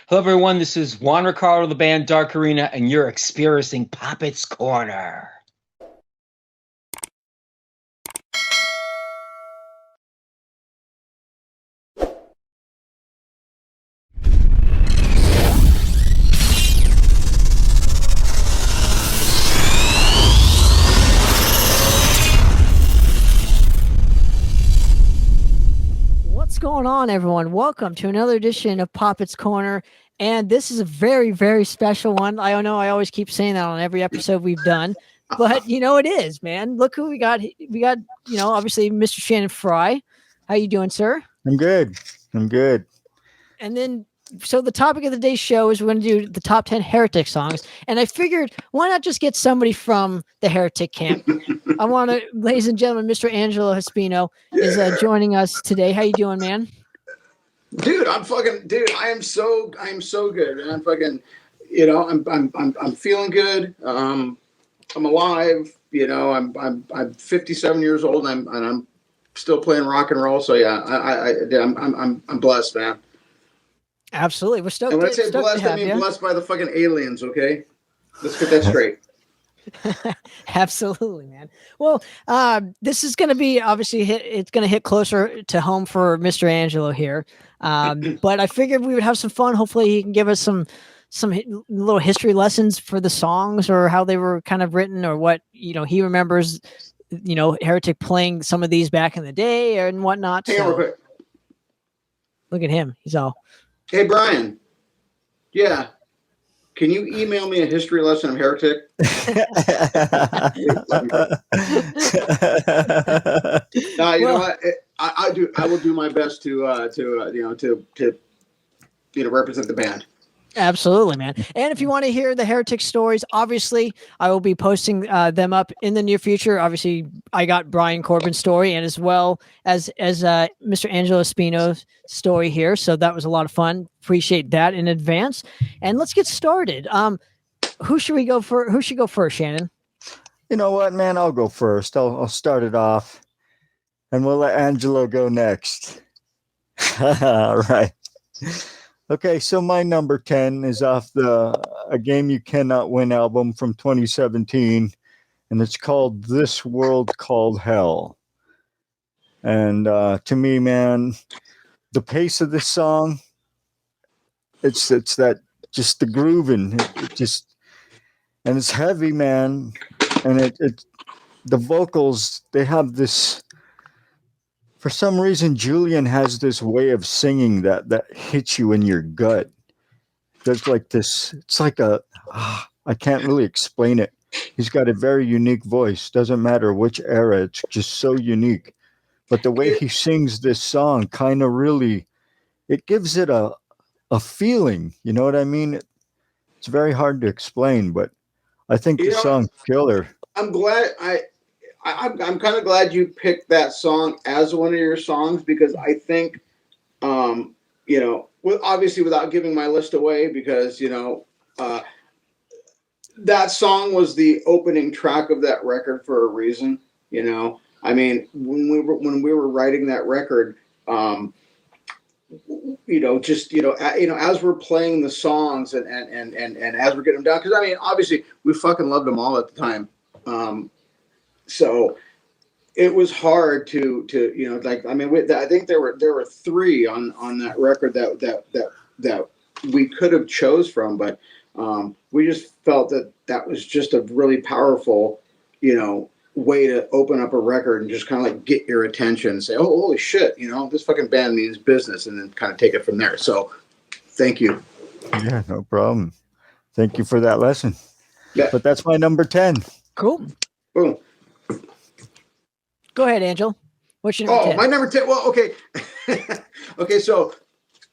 Hello, everyone. This is Juan Ricardo of the band Dark Arena, and you're experiencing Poppitt's Corner. What's going on, everyone? Welcome to another edition of Poppitt's Corner. And this is a very, very special one. I don't know. I always keep saying that on every episode we've done. But, it is, man. Look who we got. We got, obviously Mr. Shannon Fry. How you doing, sir? I'm good. And then, so the topic of the day's show is we're going to do the top 10 Heretic songs. And I figured, why not just get somebody from the Heretic camp? I want to, ladies and gentlemen, Mr. Angelo Espino is joining us today. How you doing, man? Dude, I am so good. And I'm fucking, I'm feeling good. I'm alive. I'm 57 years old, and I'm still playing rock and roll. So yeah, I'm blessed, man. Absolutely, we're stoked. And when I say blessed, I mean blessed by the fucking aliens. Okay, let's get that straight. Absolutely, man. Well, this is going to be obviously it's going to hit closer to home for Mr. Angelo here. But I figured we would have some fun. Hopefully he can give us some little history lessons for the songs or how they were kind of written or what, he remembers, Heretic playing some of these back in the day and whatnot. Hang on real quick. Look at him. He's all, hey, Brian. Yeah. Can you email me a history lesson of Heretic? No, you know what? I will do my best to represent the band. Absolutely, man. And if you want to hear the Heretic stories, obviously I will be posting them up in the near future. Obviously, I got Brian Corbin's story and as well as Mr. Angelo Espino's story here. So that was a lot of fun. Appreciate that in advance. And let's get started. Who should go first, Shannon? You know what, man? I'll go first. I'll start it off, and we'll let Angelo go next. All right. Okay, so my number 10 is off A Game You Cannot Win album from 2017, and it's called This World Called Hell. And to me, man, the pace of this song, it's that just the grooving, and it's heavy, man, and the vocals, they have this. For some reason, Julian has this way of singing that hits you in your gut. There's like this, it's like I can't really explain it. He's got a very unique voice. Doesn't matter which era, it's just so unique. But the way he sings this song kind of really, it gives it a feeling. You know what I mean? It's very hard to explain, but I think the song's killer. I'm glad I'm kind of glad you picked that song as one of your songs because I think, obviously without giving my list away, because that song was the opening track of that record for a reason. I mean, when we were writing that record, as we're playing the songs and as we're getting them down, because I mean, obviously we fucking loved them all at the time. So it was hard to I think there were three on that record that we could have chose from, but we just felt that was just a really powerful, way to open up a record and just kind of like get your attention and say, oh, holy shit, this fucking band means business, and then kind of take it from there. So thank you. Yeah, no problem. Thank you for that lesson. Yeah. But that's my number 10. Cool. Boom. Go ahead, Angel. What's your number 10? My number 10. Well, okay. Okay, so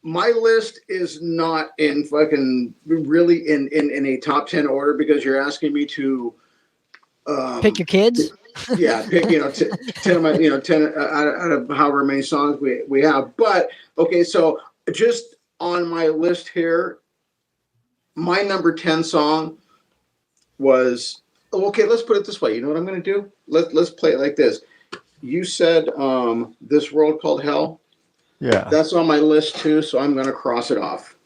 my list is not in fucking really in a top 10 order because you're asking me to pick your kids. Yeah, pick 10 of my 10 out of however many songs we have. But okay, so just on my list here, my number 10 song was okay. Let's put it this way. You know what I'm going to do? Let's play it like this. You said This World Called Hell. Yeah. That's on my list too, so I'm going to cross it off.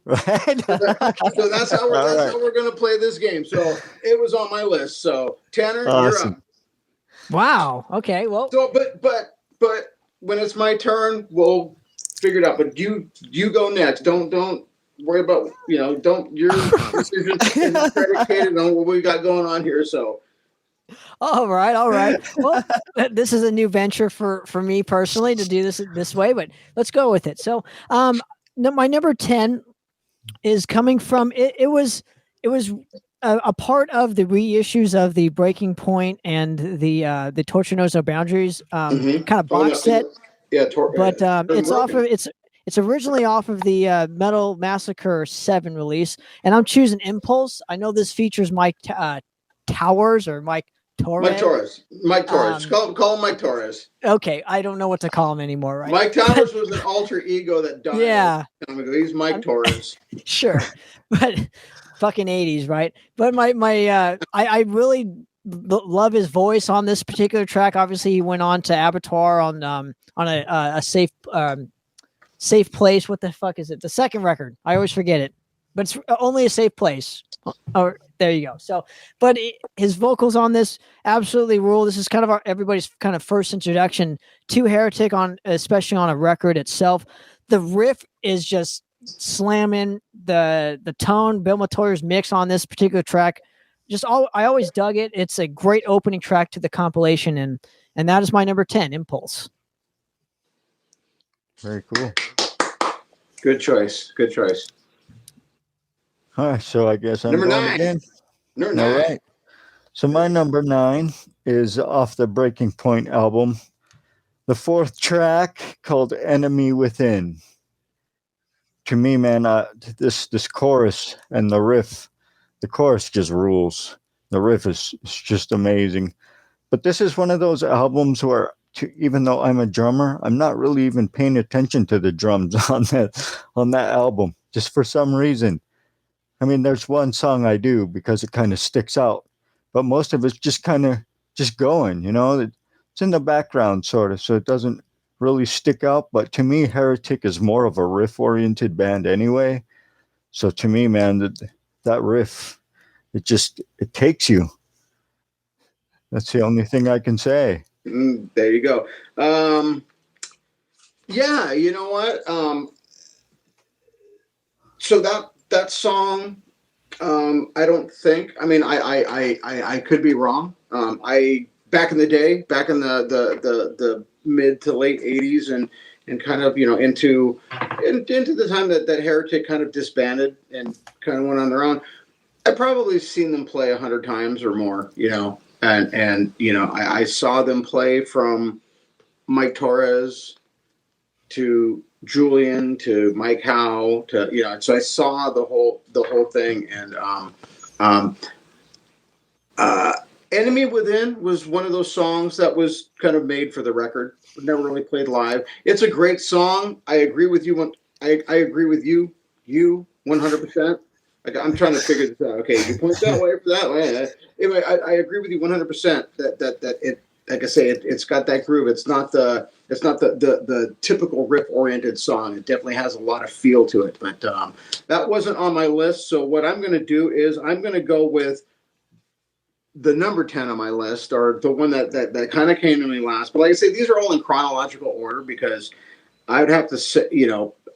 Right. So that's how we're going to play this game. So it was on my list. So Tanner, you're up. Wow. Okay. Well. So, but when it's my turn, we'll figure it out. But you go next. Don't worry about don't your decision is predicated on what we got going on here. So. All right. Well, this is a new venture for me personally to do this way, but let's go with it. So, my number 10 is coming from it was a part of the reissues of the Breaking Point and the Torture Knows No Boundaries kind of box set. Yeah, but it's originally off of the Metal Massacre 7 release, and I'm choosing Impulse. I know this features Mike Towers or Mike Torres. Mike Torres. Call him Mike Torres. Okay, I don't know what to call him anymore, right? Mike Towers was an alter ego that died. Yeah. He's Mike Torres. Sure. But fucking 80s, right? But I really love his voice on this particular track. Obviously, he went on to Abattoir on a safe place. What the fuck is it? The second record. I always forget it. But it's only a safe place. Oh, there you go. So, but his vocals on this absolutely rule. This is kind of everybody's kind of first introduction to Heretic especially on a record itself. The riff is just slamming the tone. Bill Matoya's mix on this particular track. I always dug it. It's a great opening track to the compilation, and that is my number 10, Impulse. Very cool. Good choice. All right, so I guess I'm number going 9. again. Number 9. All right. So my number 9 is off the Breaking Point album, the 4th track called "Enemy Within." To me, man, this chorus and the riff, the chorus just rules. The riff is just amazing. But this is one of those albums where, even though I'm a drummer, I'm not really even paying attention to the drums on that album, just for some reason. I mean, there's one song I do because it kind of sticks out, but most of it's just kind of just going, it's in the background sort of, so it doesn't really stick out. But to me, Heretic is more of a riff-oriented band anyway. So to me, man, that riff, it takes you. That's the only thing I can say. There you go. Yeah, you know what? So that song, I don't think. I mean, I could be wrong. Back in the day, back in the mid to late 80s, and kind of into the time that Heretic kind of disbanded and kind of went on their own. I probably seen them play 100 times or more. And I saw them play from Mike Torres to Julian to Mike Howe to so I saw the whole thing. And Enemy Within was one of those songs that was kind of made for the record, never really played live. It's a great song. I agree with you. I agree with you 100%. I'm trying to figure this out. Okay, you point that way for that way. Anyway, I agree with you 100% that it, like I say, it's got that groove. It's not the typical riff oriented song. It definitely has a lot of feel to it. But that wasn't on my list. So what I'm going to do is I'm going to go with the number 10 on my list, or the one that kind of came to me last. But like I say, these are all in chronological order because I would have to say,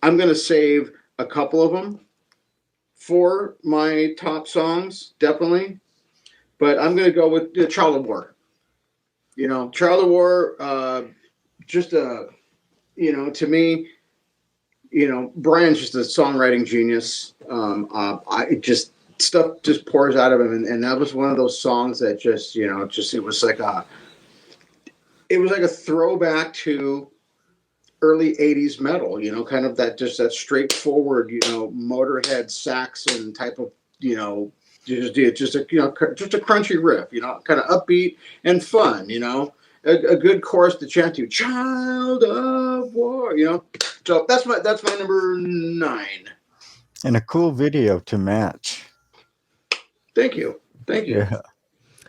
I'm going to save a couple of them for my top songs, definitely. But I'm going to go with the Child of War. Child of War, to me, Brian's just a songwriting genius. Stuff just pours out of him. And that was one of those songs that it was like a throwback to early 80s metal, kind of that straightforward, Motorhead Saxon type of, just a crunchy riff, kind of upbeat and fun, a good chorus to chant to, Child of War, So that's my number 9. And a cool video to match. Thank you. Yeah.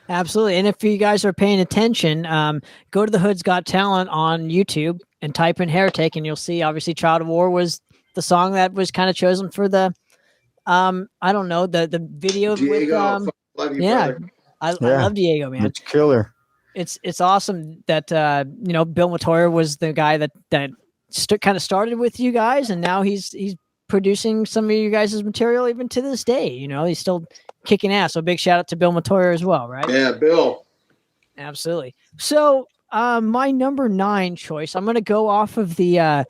Absolutely. And if you guys are paying attention, go to the Hood's Got Talent on YouTube and type in Heretic, and you'll see obviously Child of War was the song that was kind of chosen for the I don't know, the video with Diego, love you, yeah, brother. I Yeah. love Diego, man. It's killer. It's awesome that Bill Matoya was the guy that kind of started with you guys, and now he's producing some of you guys' material even to this day. He's still kicking ass. So big shout out to Bill Matoya as well, right? Yeah, Bill. Absolutely. So my number 9 choice, I'm going to go off of the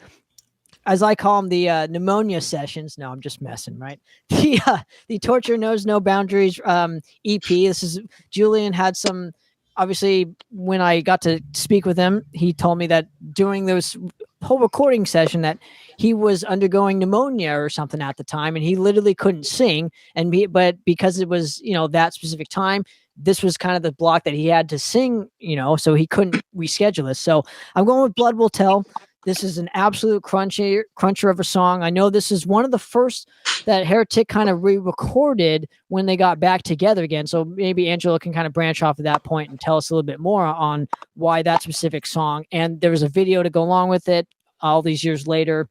as I call them, the pneumonia sessions. No, I'm just messing, right? The Torture Knows No Boundaries EP. This is Julian had some. Obviously, when I got to speak with him, he told me that during those whole recording session that he was undergoing pneumonia or something at the time, and he literally couldn't sing. But because it was that specific time, this was kind of the block that he had to sing. So he couldn't reschedule this. So I'm going with Blood Will Tell. This is an absolute cruncher of a song. I know this is one of the first that Heretic kind of re-recorded when they got back together again. So maybe Angelo can kind of branch off at that point and tell us a little bit more on why that specific song. And there was a video to go along with it all these years later.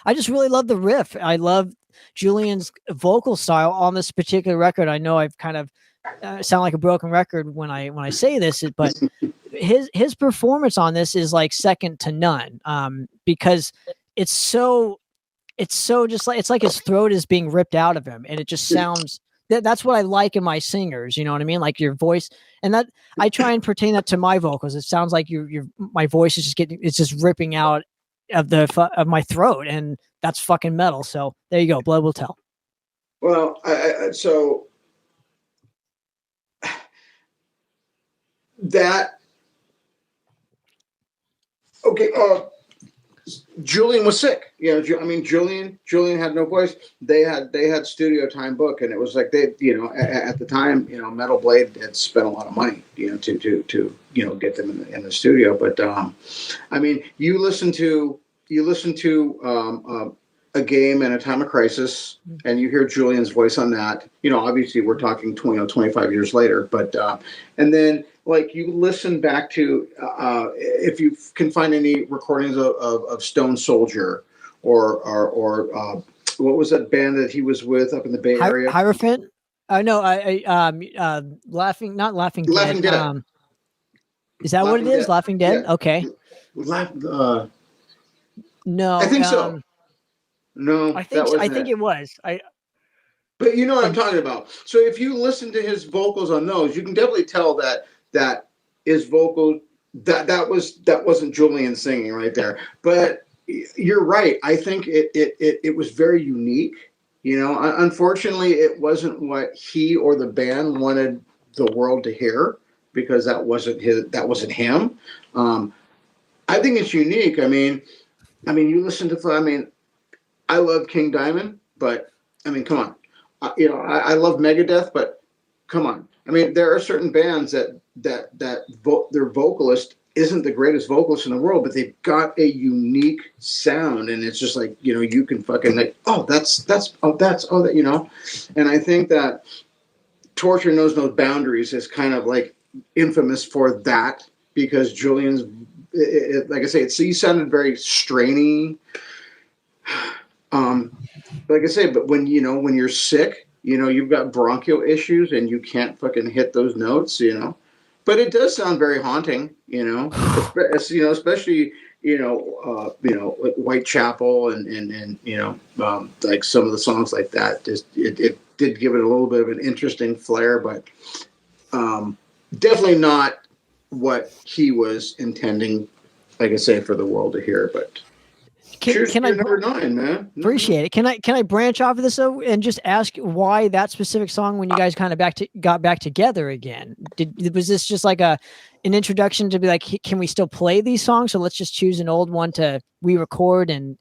I just really love the riff. I love Julian's vocal style on this particular record. I know I've kind of sound like a broken record when I say this, but his performance on this is like second to none, because it's so just like it's like his throat is being ripped out of him, and it just sounds that's what I like in my singers. You know what I mean? Like your voice, and that I try and pertain that to my vocals. It sounds like my voice is just ripping out of my throat, and that's fucking metal. So there you go. Blood Will Tell. Well, so that okay. Julian was sick. Julian had no voice. They had studio time book, and it was like they, at the time, Metal Blade had spent a lot of money, to get them in the studio. But you listen to A Game and A Time of Crisis, and you hear Julian's voice on that. Obviously we're talking 25 years later, but and then like you listen back to if you can find any recordings of Stone Soldier or what was that band that he was with up in the Bay Area? Hierophant. No, Laughing Dead. Is that what it is? Laughing Dead. Yeah. Okay. No, I think so. No, I think it was. But you know what I'm talking about. So if you listen to his vocals on those, you can definitely tell that his vocal that wasn't Julian singing right there. But you're right. I think it was very unique. Unfortunately, it wasn't what he or the band wanted the world to hear, because that wasn't him. I think it's unique. I mean, you listen to. I love King Diamond, but come on. I love Megadeth, but come on. There are certain bands that their vocalist isn't the greatest vocalist in the world, but they've got a unique sound, and it's just like, you can fucking like, that. And I think that Torture Knows No Boundaries is kind of like infamous for that, because Julian's, like I say, he sounded very strainy. Like I say, but when you're sick, you've got bronchial issues and you can't fucking hit those notes, but it does sound very haunting, especially, like Whitechapel and like some of the songs like that. Just it did give it a little bit of an interesting flair, but definitely not what he was intending, like I say, for the world to hear. But can I number 9, man? Appreciate it. Can I branch off of this though and just ask why that specific song when you guys kind of got back together again? Was this just like an introduction to be like, can we still play these songs? So let's just choose an old one to re-record and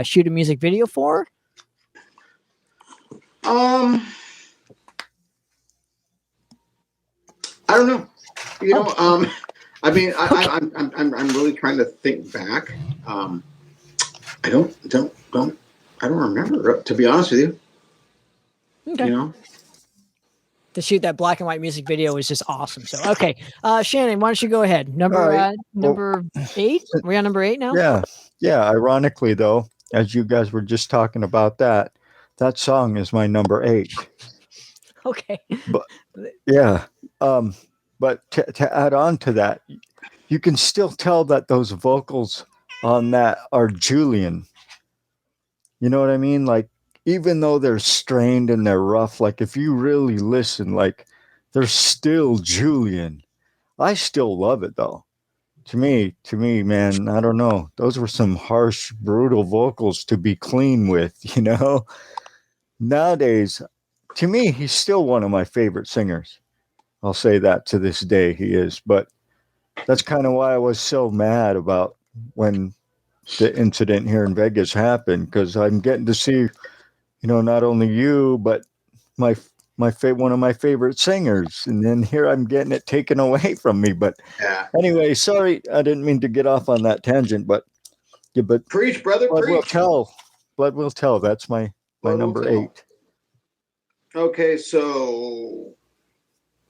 shoot a music video for? I don't know. I'm really trying to think back. I don't remember, to be honest with you. Okay. To shoot that black and white music video was just awesome. So, okay. Shannon, why don't you go ahead? Number 8? Are we on number 8 now? Yeah. Ironically, though, as you guys were just talking about that, that song is my number 8. Okay. But yeah, but to add on to that, you can still tell that those vocals on that are Julian. You know what I mean? Like, even though they're strained and they're rough, like if you really listen, like they're still Julian. I still love it though. To me, man, I don't know. Those were some harsh, brutal vocals to be clean with, you know? Nowadays, to me, he's still one of my favorite singers. I'll say that to this day, he is. But that's kind of why I was so mad about when the incident here in Vegas happened, because I'm getting to see, not only you, but my one of my favorite singers, and then here I'm getting it taken away from me. But Yeah. anyway, sorry, I didn't mean to get off on that tangent, but yeah, but Preach, brother, blood will preach. tell. Blood will tell. That's my Blood will number tell. 8. Okay, so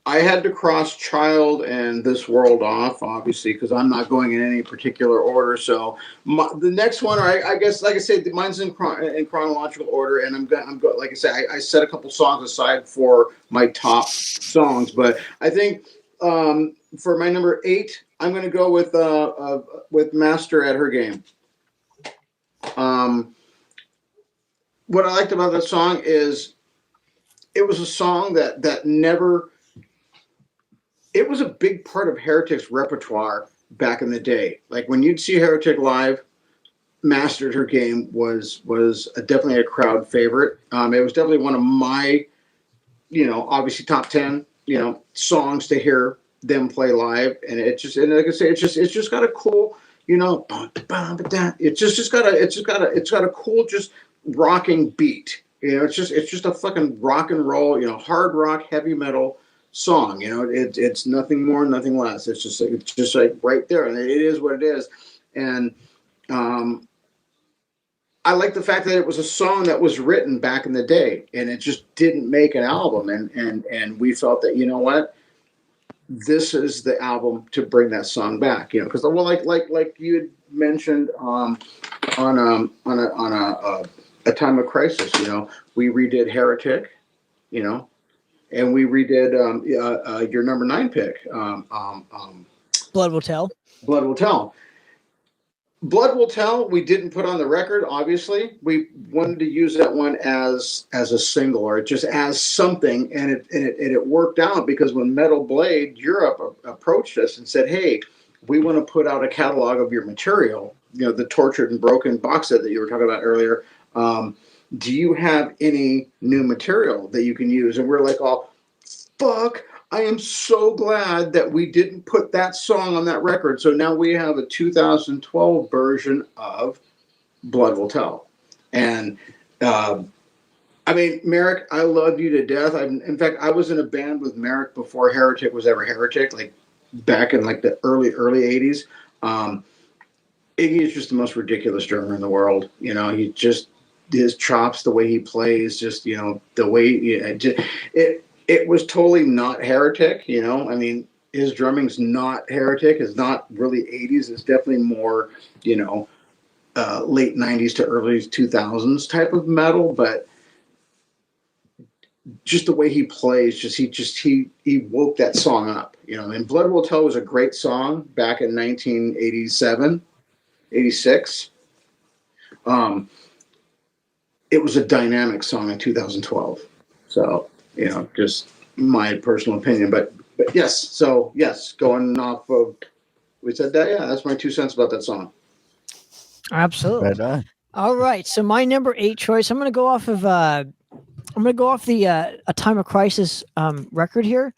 I had to cross Child and This World off, obviously, because I'm not going in any particular order. So the next one, I guess, like I said, mine's in chronological order, and I'm like I said, I set a couple songs aside for my top songs, but I think for my number 8, I'm going to go with Master at Her Game. What I liked about that song is it was a song that never. It was a big part of Heretic's repertoire back in the day. Like when you'd see Heretic live, Mastered Her Game was definitely a crowd favorite. It was definitely one of my, obviously top 10, songs to hear them play live. And it just, and like I say, it's just got a cool, it's got a cool, just rocking beat. It's just a fucking rock and roll, hard rock, heavy metal song. It's nothing more, nothing less. It's just like right there, and it is what it is. And I like the fact that it was a song that was written back in the day, and it just didn't make an album. And we felt that, you know what, this is the album to bring that song back. Because like you had mentioned on a time of crisis. We redid Heretic. And we redid your number 9 pick. Blood Will Tell. Blood Will Tell. Blood Will Tell. We didn't put on the record. Obviously, we wanted to use that one as a single, or just as something, and it worked out, because when Metal Blade Europe approached us and said, "Hey, we want to put out a catalog of your material," the Tortured and Broken box set that you were talking about earlier. Do you have any new material that you can use? And we're like, oh, fuck, I am so glad that we didn't put that song on that record. So now we have a 2012 version of Blood Will Tell. And, Merrick, I love you to death. In fact, I was in a band with Merrick before Heretic was ever Heretic, like back in like the early 80s. Iggy is just the most ridiculous drummer in the world. He just... his chops, the way he plays, just the way it was totally not Heretic. His drumming's not Heretic. It's not really 80s. It's definitely more late 90s to early 2000s type of metal. But just the way he plays, he woke that song up. And Blood Will Tell was a great song back in 1987, 86. It was a dynamic song in 2012. So, just my personal opinion. But yes, so yes, going off of, we said that, yeah, that's my 2 cents about that song. Absolutely. Right on. All right. So my number 8 choice, I'm going to go off of, the A Time of Crisis record here.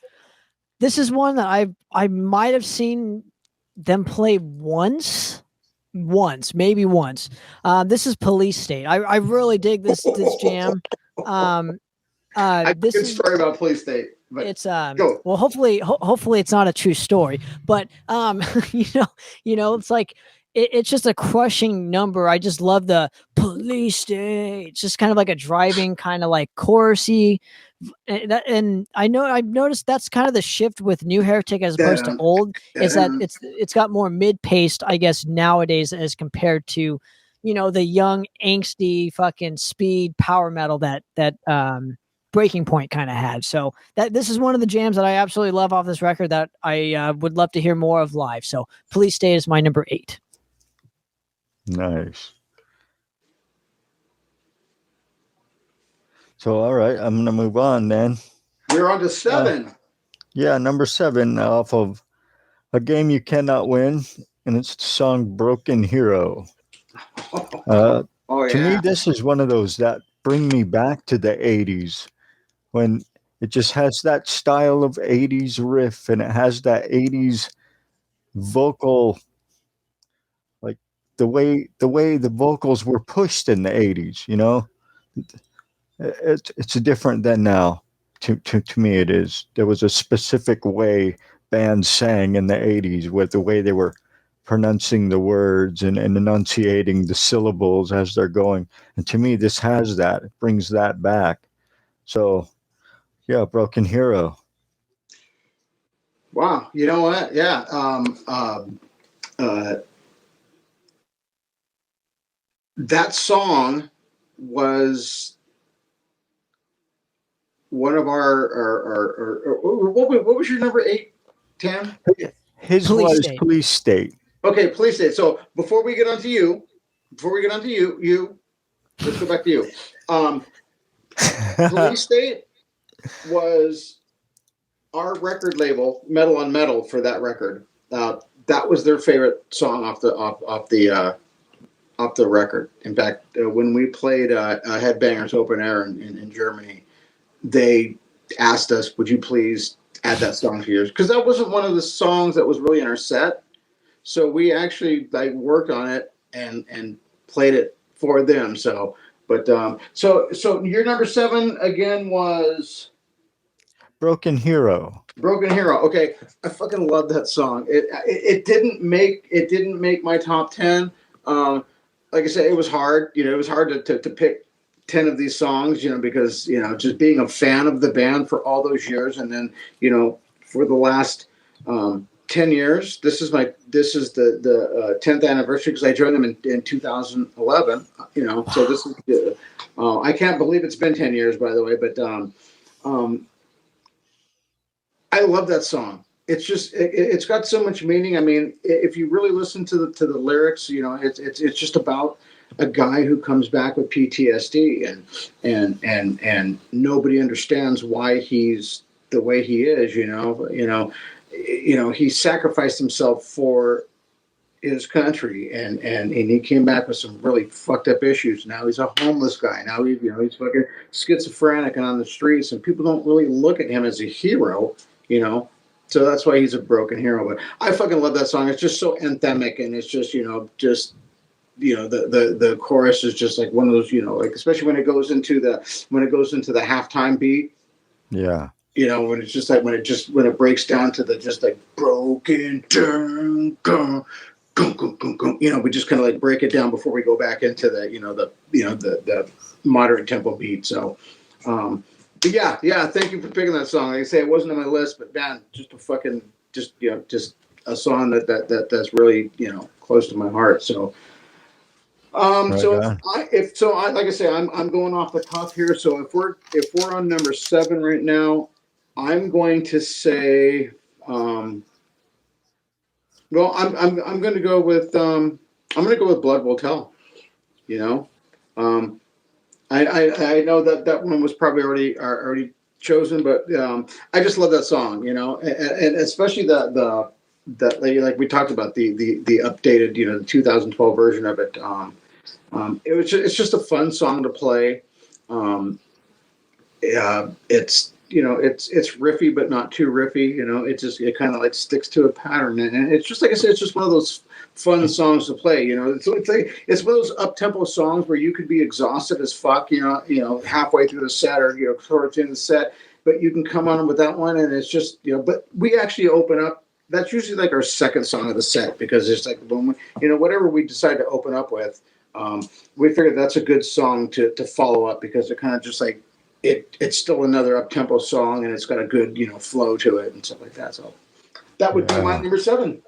This is one that I might have seen them play once, maybe once. This is Police State. I really dig this jam. This is a story about Police State. But it's well, hopefully it's not a true story, but it's like it's just a crushing number. I just love the Police State. It's just kind of like a driving kind of like chorusy. And I've noticed that's kind of the shift with new Heretic as opposed to old, is that it's got more mid-paced, I guess, nowadays as compared to the young, angsty, fucking speed power metal that Breaking Point kind of had. So this is one of the jams that I absolutely love off this record that I would love to hear more of live. So Police State is my number 8. Nice. So, all right, I'm going to move on then. We're on to 7. Yeah, number 7 off of A Game You Cannot Win, and it's the song Broken Hero. To me, this is one of those that bring me back to the 80s when it just has that style of 80s riff and it has that 80s vocal, like the way the vocals were pushed in the 80s, It's different than now. To me, it is. There was a specific way bands sang in the 80s with the way they were pronouncing the words and enunciating the syllables as they're going. And to me, this has that. It brings that back. So, yeah, Broken Hero. Wow. You know what? Yeah. That song was one of our what was your number 8, Tam? His Police was State. Police State. Okay, Police State. So before we get on to you, let's go back to you. Police State was our record label, Metal on Metal, for that record. That was their favorite song off the record. In fact, when we played Headbangers Open Air in Germany, they asked us, would you please add that song to yours? Because that wasn't one of the songs that was really in our set. So we actually worked on it and played it for them. So your number 7 again was Broken Hero. Broken Hero. Okay, I fucking love that song. It didn't make my top 10. Like I said, it was hard. It was hard to pick 10 of these songs, because, just being a fan of the band for all those years. And then, for the last 10 years, this is the 10th anniversary because I joined them in 2011, so this is, I can't believe it's been 10 years, by the way, but I love that song. It's just, it's got so much meaning. I mean, if you really listen to the lyrics, it's just about a guy who comes back with PTSD and nobody understands why he's the way he is, he sacrificed himself for his country and he came back with some really fucked up issues. Now he's a homeless guy. Now he's fucking schizophrenic and on the streets, and people don't really look at him as a hero, so that's why he's a broken hero. But I fucking love that song. It's just so anthemic, and it's just, the chorus is just like one of those, especially when it goes into the halftime beat. Yeah. When it's just like when it breaks down to the just like broken down, we just kind of break it down before we go back into the moderate tempo beat. So, but yeah, thank you for picking that song. Like I say, it wasn't on my list, but man, just a song that's really close to my heart. So. Right So on. like I say, I'm going off the top here. So if we're on number 7 right now, I'm going to say, I'm going to go with Blood Will Tell. I know that one was probably already chosen, but I just love that song. And especially that lady, like we talked about the updated, the 2012 version of it. It's just a fun song to play. It's it's riffy but not too riffy. It kind of sticks to a pattern, and it's just like I said, it's just one of those fun songs to play. It's one of those up tempo songs where you could be exhausted as fuck. Halfway through the set or towards the end of the set, but you can come on with that one, and it's just But we actually open up. That's usually our second song of the set because it's when whatever we decide to open up with, we figured that's a good song to follow up because it kind of just it's still another up tempo song and it's got a good flow to it and stuff like that. So that would be my number 7.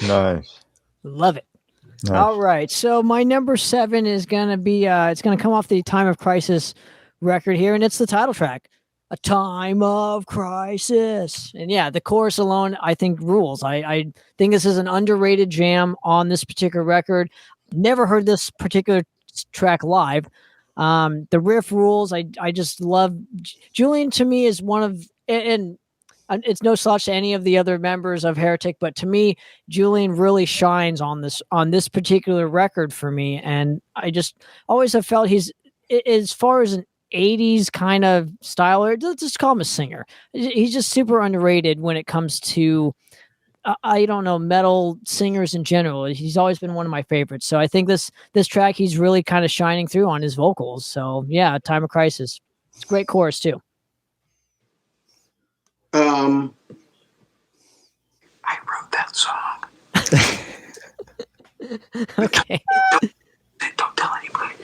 Nice. Love it. Nice. All right. So my number 7 is going to be, it's going to come off the Time of Crisis record here, and it's the title track, A Time of Crisis. And yeah, the chorus alone, I think, rules. I think this is an underrated jam on this particular record. Never heard this particular track live. The riff rules. I just love Julian. To me, is one of, and it's no slouch to any of the other members of Heretic, but to me, Julian really shines on this particular record for me. And I just always have felt he's, as far as an 80s kind of style, or just call him a singer, he's just super underrated when it comes to I don't know, metal singers in general. He's always been one of my favorites. So I think this track, he's really kind of shining through on his vocals. So yeah, Time of Crisis. It's a great chorus too. I wrote that song. Okay. Don't tell anybody.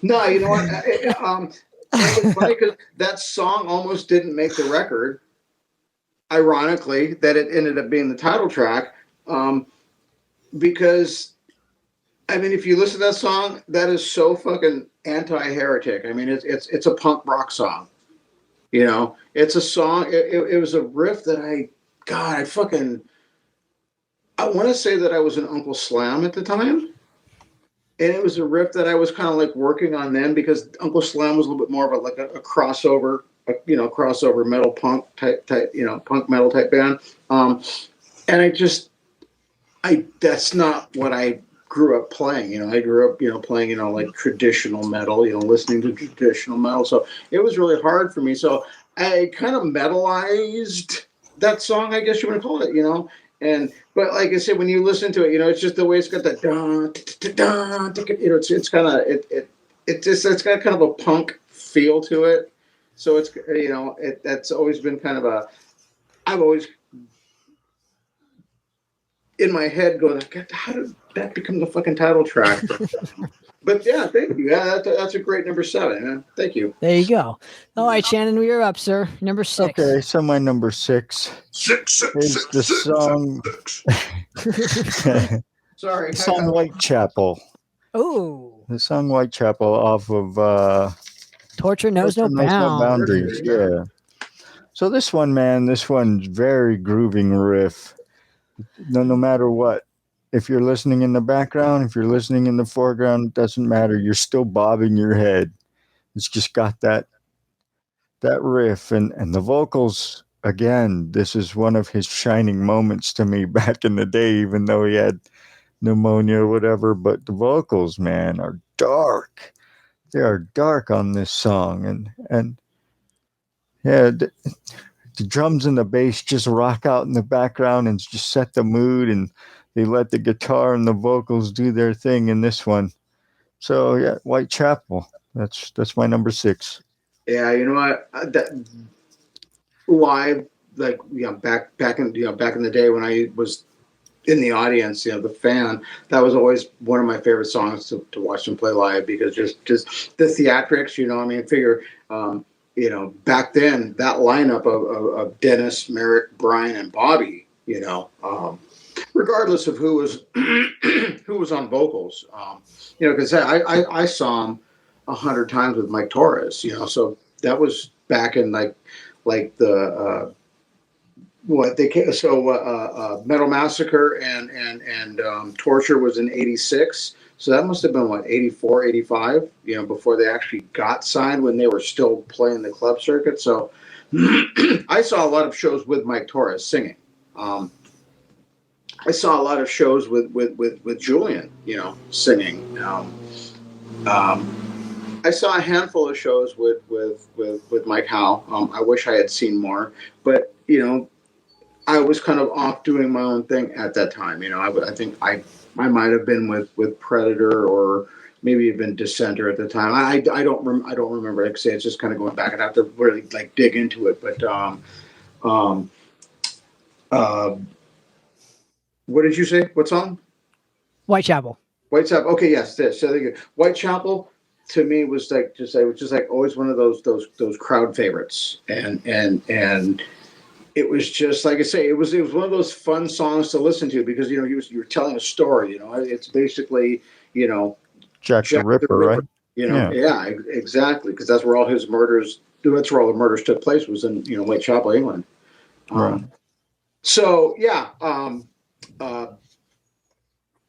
No, you know what? It was funny because that song almost didn't make the record. Ironically, that it ended up being the title track, because I mean, if you listen to that song, that is so fucking anti-Heretic. I mean, it's a punk rock song. You know, it's a song. It was a riff that I want to say that I was an Uncle Slam at the time. And it was a riff that I was kind of like working on then, because Uncle Slam was a little bit more of a crossover, crossover metal punk type, punk metal type band. And that's not what I grew up playing. I grew up, playing, like traditional metal, listening to traditional metal. So it was really hard for me. So I kind of metalized that song, I guess you want to call it, but like I said, when you listen to it, it's just the way it's got that it's kind of it's got kind of a punk feel to it. So it's that's always been kind of I've always in my head going, how did that become the fucking title track? But yeah, thank you. Yeah, that's a great number 7, man. Thank you. There you go. All right, Shannon, we are up, sir. Number 6. Okay, so my number 6 is the song. Sorry, the song Whitechapel. Oh, The song Whitechapel off of Torture Knows No Boundaries. Yeah. So this one's very grooving riff. No matter what. If you're listening in the background, if you're listening in the foreground, it doesn't matter. You're still bobbing your head. It's just got that riff and the vocals. Again, this is one of his shining moments to me back in the day, even though he had pneumonia or whatever. But the vocals, man, are dark. They are dark on this song. And yeah, the drums and the bass just rock out in the background and just set the mood, and they let the guitar and the vocals do their thing in this one. So yeah, Whitechapel. That's my number 6. Yeah, you know what? That live, like back in the day when I was in the audience, the fan, that was always one of my favorite songs to watch them play live, because just the theatrics. Figure. Back then, that lineup of Dennis, Merrick, Brian, and Bobby. Regardless of who was on vocals, because I saw him 100 times with Mike Torres, so that was back in like the Metal Massacre and Torture was in 86, so that must have been 84, 85, before they actually got signed, when they were still playing the club circuit. So I saw a lot of shows with Mike Torres singing. I saw a lot of shows with Julian, singing. I saw a handful of shows with Mike Howe. I wish I had seen more, but I was kind of off doing my own thing at that time. I think I might have been with Predator, or maybe even Dissenter at the time. I don't remember. Like I say, it's just kind of going back. I'd have to really dig into it, but what did you say? What song? Whitechapel. Whitechapel. Okay, yes. So Whitechapel to me was just always one of those crowd favorites, and it was just like I say, it was one of those fun songs to listen to because you're telling a story. It's basically Jack the Jack the Ripper, right? Ripper. Exactly, because that's where all his murders. That's where all the murders took place was in Whitechapel, England. Right. So yeah,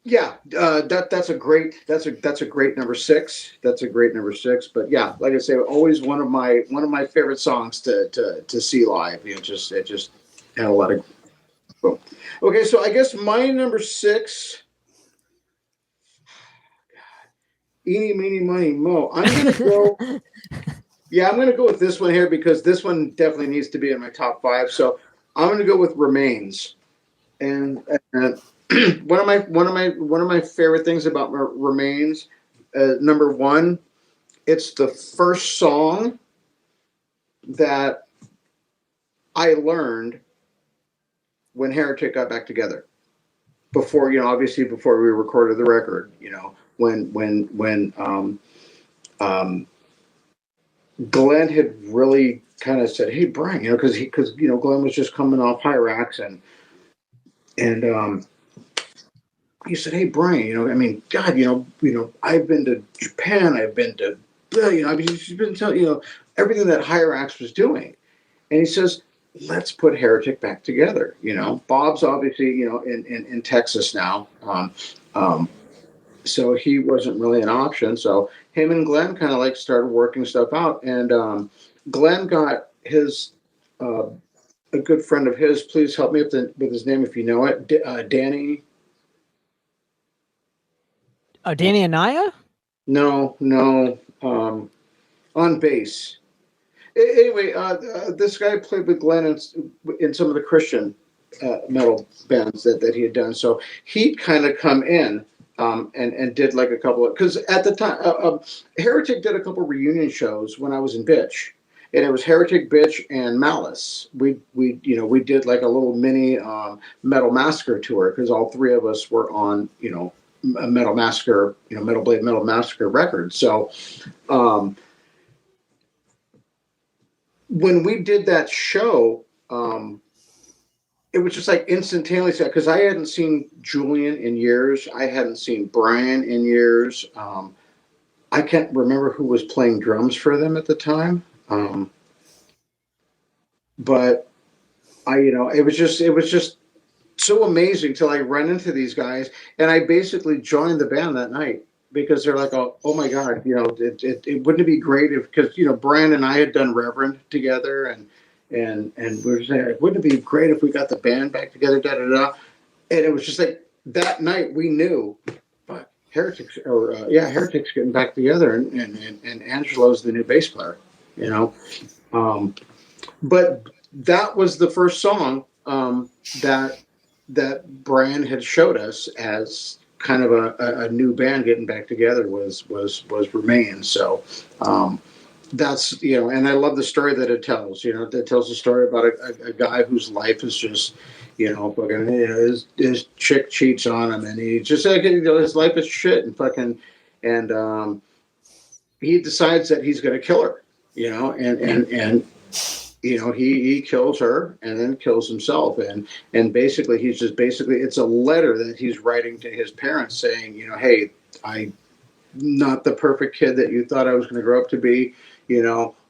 that's a great number six. That's a great number six. But yeah, like I say, always one of my favorite songs to see live. It just had a lot of. Boom. Okay, so I guess my number six. Eeny, meeny, miny, mo. I'm gonna go. Yeah, I'm gonna go with this one here because this one definitely needs to be in my top five. So I'm gonna go with Remains, and one of my favorite things about Remains, number one, it's the first song that I learned when Heretic got back together. Before obviously before we recorded the record, when Glenn had really kind of said, "Hey, Brian," because Glenn was just coming off Hyrax and he said, "Hey, Brian, I mean, God, I've been to Japan, I've been to, I mean, she's been telling, everything that Hyrax was doing," and he says, "Let's put Heretic back together." Bob's obviously, in Texas now, so he wasn't really an option. So him and Glenn kind of like started working stuff out, and Glenn got his a good friend of his. Please help me with his name if you know it, Danny. Danny Anaya? No, on bass. Anyway, this guy played with Glenn in some of the Christian metal bands that he had done. So he'd kind of come in and did like a couple of, because at the time, Heretic did a couple reunion shows when I was in Bitch, and it was Heretic, Bitch, and Malice. We did like a little mini Metal Massacre tour because all three of us were on a Metal Massacre, Metal Blade Metal Massacre record. So when we did that show, it was just like instantaneously because I hadn't seen Julian in years. I hadn't seen Brian in years. I can't remember who was playing drums for them at the time. But it was just so amazing till I run into these guys, and I basically joined the band that night because they're like, oh my God, it wouldn't it be great if, because Brian and I had done Reverend together, and we were saying, wouldn't it be great if we got the band back together, and it was just like that night we knew, but Heretic's getting back together, and Angelo's the new bass player, but that was the first song that Brian had showed us as kind of a new band getting back together was Remain. So that's and I love the story that it tells. That tells a story about a guy whose life is just fucking his chick cheats on him, and he just his life is shit, and he decides that he's going to kill her, and he kills her and then kills himself, and basically it's a letter that he's writing to his parents saying, hey, I'm not the perfect kid that you thought I was going to grow up to be.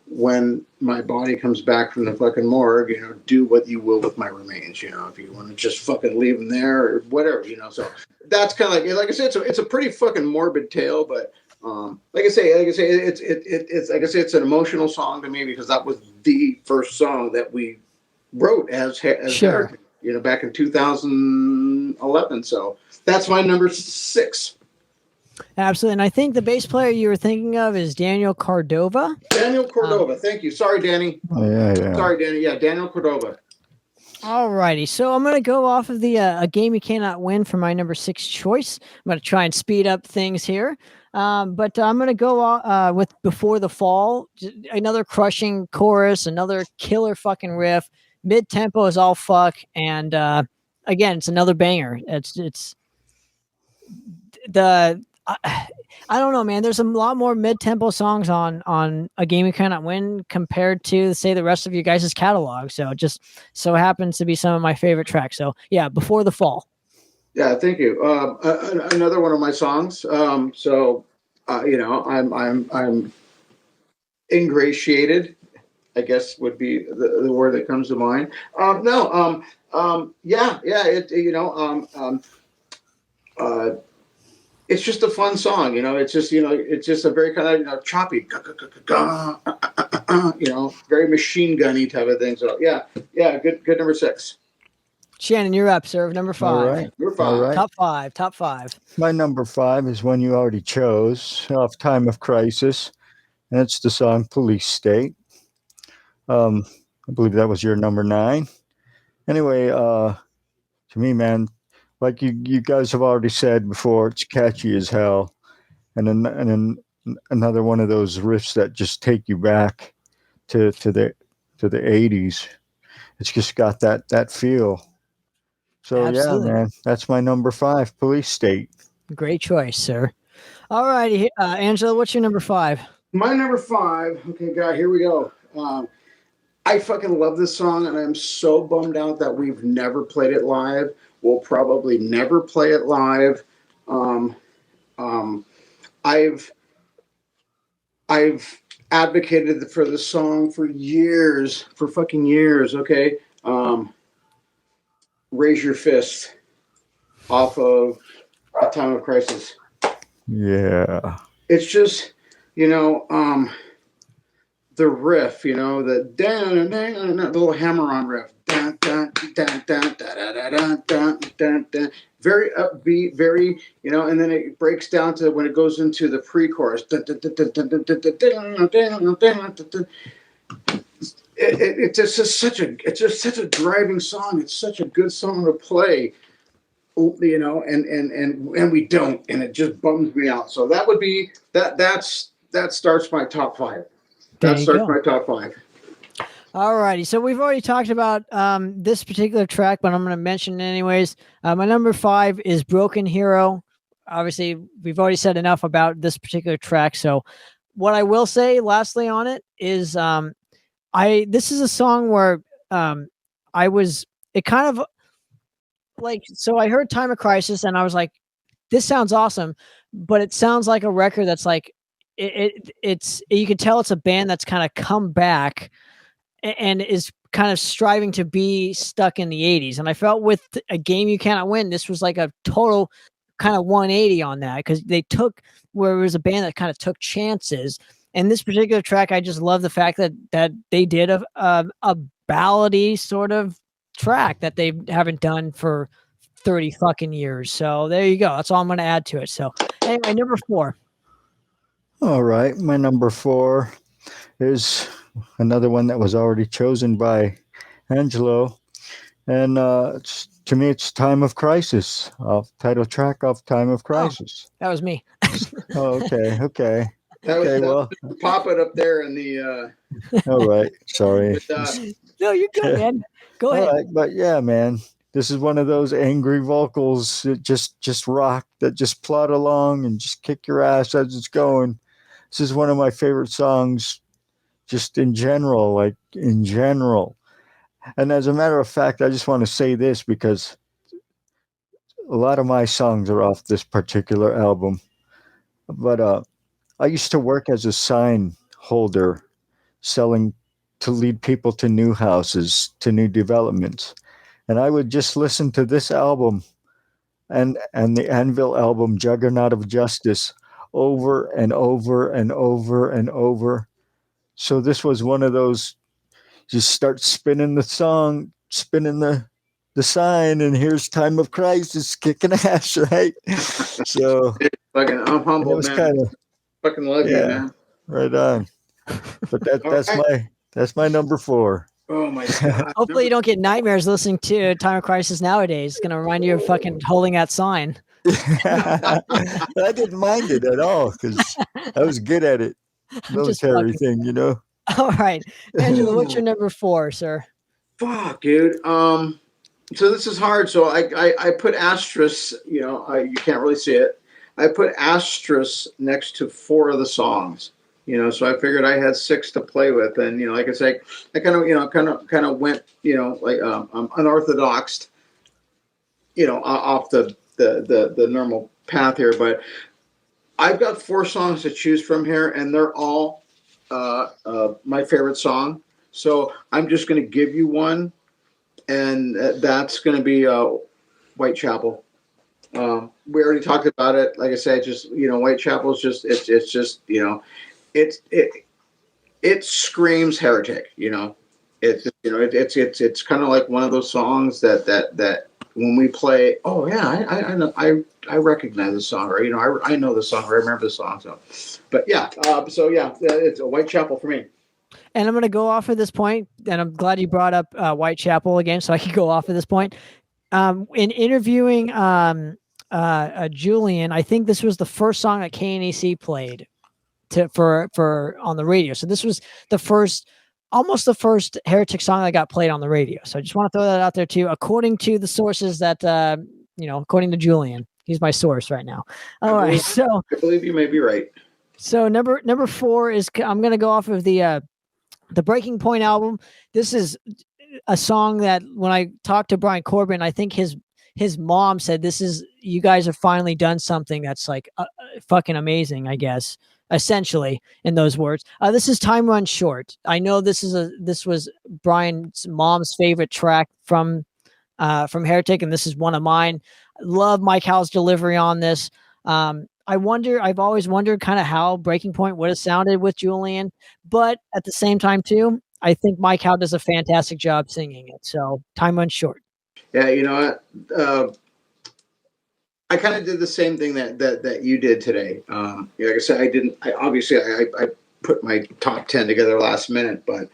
When my body comes back from the fucking morgue, do what you will with my remains. If you want to just fucking leave them there or whatever, So that's kind of like I said, it's a pretty fucking morbid tale, but like I say, it's an emotional song to me because that was the first song that we wrote as sure. Heretic, back in 2011. So that's my number six. Absolutely. And I think the bass player you were thinking of is Daniel Cordova. Daniel Cordova. Thank you. Sorry, Danny. Oh, yeah. Sorry, Danny. Yeah, Daniel Cordova. All righty. So I'm going to go off of the A Game You Cannot Win for my number six choice. I'm going to try and speed up things here. But I'm going to go with Before the Fall. Another crushing chorus, another killer fucking riff. Mid-tempo is all fuck. And again, it's another banger. It's I don't know, man. There's a lot more mid-tempo songs on A Game You Cannot Win compared to, say, the rest of you guys' catalog. So it just so happens to be some of my favorite tracks. So yeah, Before the Fall. Yeah, thank you. Another one of my songs. I'm ingratiated, I guess would be the word that comes to mind. It's just a fun song, It's just, it's just a very kind of choppy, very machine gunny type of thing. So yeah, good number 6. Shannon, you're up, sir. Number 5. All right. Number 5. All right. Top five. My number 5 is one you already chose, off Time of Crisis, and it's the song Police State. I believe that was your number 9. Anyway, to me, man, like you guys have already said before, it's catchy as hell. And then another one of those riffs that just take you back to the 80s. It's just got that feel. So Absolutely. yeah, man, that's my number 5, Police State. Great choice, sir. All righty, Angela, what's your number 5? My number 5. Okay, God, here we go. I fucking love this song, and I'm so bummed out that we've never played it live. We'll probably never play it live. I've advocated for the song for fucking years. Okay, Raise Your Fist off of A Time of Crisis. Yeah, it's just the riff, the little hammer-on riff. Very upbeat, very, and then it breaks down to when it goes into the pre-chorus. It's just such a driving song. It's such a good song to play, and we don't, and it just bums me out. So that would be that starts my top 5. That starts my top 5. All righty. So we've already talked about this particular track, but I'm going to mention it anyways. My number 5 is Broken Hero. Obviously, we've already said enough about this particular track. So what I will say lastly on it is this is a song where it kind of like, so I heard Time of Crisis and I was like, this sounds awesome, but it sounds like a record that's like, it's you can tell it's a band that's kind of come back and is kind of striving to be stuck in the 80s. And I felt with A Game You Cannot Win, this was like a total kind of 180 on that, because they took where it was a band that kind of took chances. And this particular track, I just love the fact that they did a ballady sort of track that they haven't done for 30 fucking years. So there you go. That's all I'm going to add to it. So anyway, number 4. All right, my number 4 is another one that was already chosen by Angelo, and to me, it's Time of Crisis, title track of Time of Crisis. That was me. Okay. Well, pop it up there in the. All right, sorry. No, you're good, man. Go ahead. All right, but yeah, man, this is one of those angry vocals that just rock, that just plod along and just kick your ass as it's going. This is one of my favorite songs, just in general. And as a matter of fact, I just want to say this because a lot of my songs are off this particular album. But I used to work as a sign holder, selling to lead people to new houses, to new developments. And I would just listen to this album and the Anvil album, Juggernaut of Justice, over and over and over and over. So this was one of those, just start spinning the song, spinning the sign, and here's Time of Crisis kicking ass, right? So I'm humble, man. Kinda, fucking love you, man. Right on. But that's my number 4. Oh my God. Hopefully you don't get nightmares listening to Time of Crisis nowadays. It's gonna remind you of fucking holding that sign. I didn't mind it at all because I was good at it. Military thing, All right, Angela, what's your number 4, sir? Fuck, dude. So this is hard. So I put asterisk. You can't really see it. I put asterisks next to 4 of the songs. So I figured I had 6 to play with, and like I say, I kind of went, like unorthodox, off the normal path here. But I've got 4 songs to choose from here, and they're all my favorite song. So I'm just going to give you one, and that's going to be Whitechapel. We already talked about it. Like I said, just Whitechapel is just it's just it screams Heretic. It's kind of like one of those songs that when we play, oh yeah, I know, I recognize the song, or I know the song, or I remember the song. But yeah, it's a Whitechapel for me. And I'm going to go off of this point, and I'm glad you brought up Whitechapel again, so I could go off of this point. In interviewing Julian, I think this was the first song that KNEC played for on the radio. So this was almost the first Heretic song that got played on the radio. So I just want to throw that out there too, according to the sources that according to Julian. He's my source right now. All right, so I believe you may be right. So number 4 is, I'm going to go off of the Breaking Point album. This is a song that when I talked to Brian Corbin, I think his mom said, you guys have finally done something that's like fucking amazing, I guess, essentially, in those words. This is Time Runs Short. I know this was Brian's mom's favorite track from Heretic, and this is one of mine. Love Mike Howe's delivery on this. I've always wondered kind of how Breaking Point would have sounded with Julian, but at the same time too, I think Mike Howe does a fantastic job singing it. So Time Runs Short. Yeah, I kind of did the same thing that you did today. Like I said, I put my top 10 together last minute, but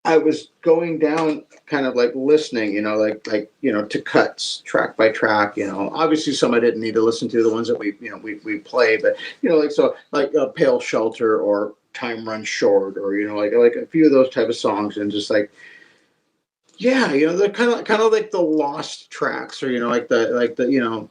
I was going down kind of like listening, to cuts track by track, obviously some I didn't need to listen to, the ones that we play, but, Pale Shelter or Time Runs Short, or, like a few of those type of songs, and just like, yeah, they're kind of like the lost tracks, or, the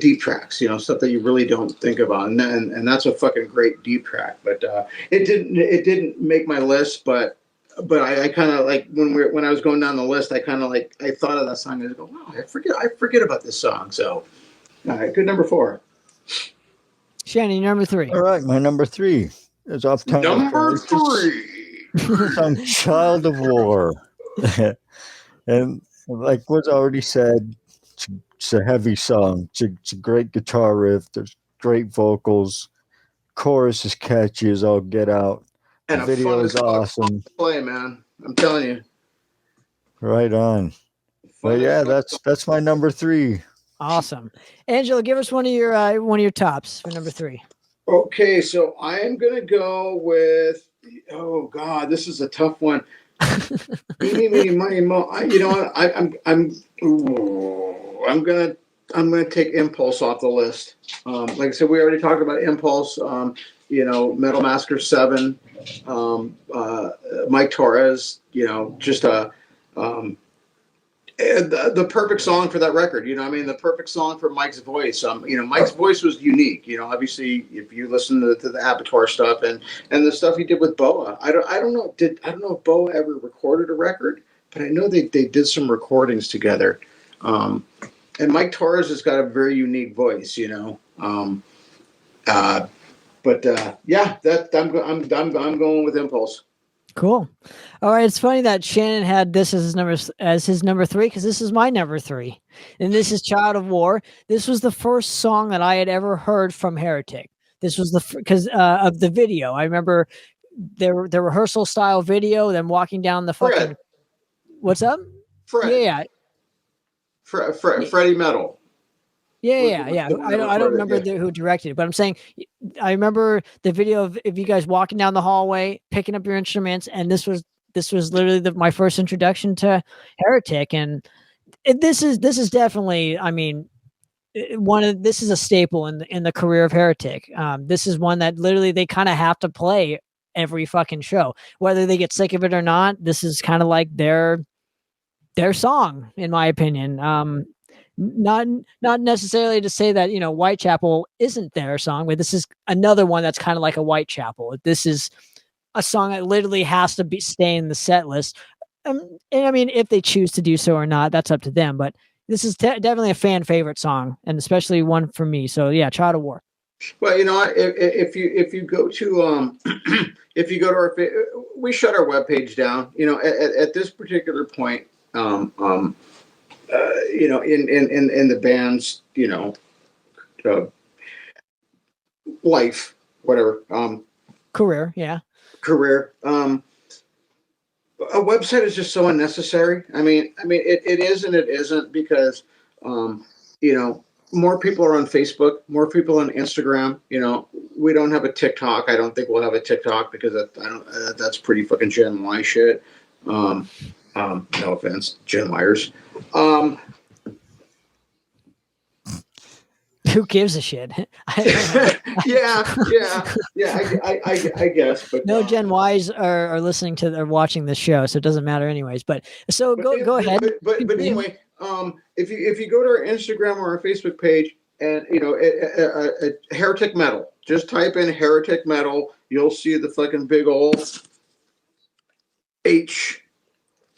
deep tracks, stuff that you really don't think about, and that's a fucking great deep track. But it didn't make my list, but I kind of like when I was going down the list, I kind of like I thought of that song and I go, wow, I forget about this song. So, all right, good number 4. Shannon, number 3. All right, my number 3 is off time. Number 3. On Child of War. And like was already said, it's a heavy song. It's a great guitar riff. There's great vocals. Chorus is catchy as all get out. And the video is awesome. Play, man. I'm telling you. Right on. But yeah, that's my number 3. Awesome. Angelo, give us one of your tops for number 3. Okay, so I am gonna go with. Oh God, this is a tough one. Money, mo. You know what? I'm gonna take Impulse off the list. Like I said, we already talked about Impulse. Metal Masker 7, Mike Torres. Just the perfect song for that record. The perfect song for Mike's voice. Mike's voice was unique. Obviously, if you listen to the Abattoir stuff and the stuff he did with Boa, I don't know if Boa ever recorded a record, but I know they did some recordings together. And Mike Torres has got a very unique voice. I'm going with Impulse. Cool. All right. It's funny that Shannon had this as his number 3, because this is my number 3, and this is Child of War. This was the first song that I had ever heard from Heretic. This was because of the video. I remember the rehearsal style video, them walking down the fucking. Fred. What's up? Fred. Yeah. Freddie Metal. Yeah. I don't remember who directed it, but I'm saying I remember the video of you guys walking down the hallway, picking up your instruments, and this was literally my first introduction to Heretic, and this is definitely, this is a staple in the career of Heretic. This is one that literally they kind of have to play every fucking show, whether they get sick of it or not. This is kind of like their song, in my opinion. not necessarily to say that, Whitechapel isn't their song, but this is another one that's kind of like a Whitechapel. This is a song that literally has to stay in the set list. And I mean, if they choose to do so or not, that's up to them. But this is definitely a fan favorite song, and especially one for me. So yeah, Child of War. Well, if you go to if you go to our we shut our webpage down. At this particular point, in the band's life, whatever career, yeah, career. A website is just so unnecessary. I mean, it is and it isn't, because more people are on Facebook, more people on Instagram. We don't have a TikTok. I don't think we'll have a TikTok, because that's pretty fucking Gen Y shit. No offense, Gen Yers. Who gives a shit? yeah. I guess, but no Gen Ys are listening to or watching this show, so it doesn't matter anyways. But so go ahead. But anyway, if you go to our Instagram or our Facebook page, and Heretic Metal, just type in Heretic Metal, you'll see the fucking big old H.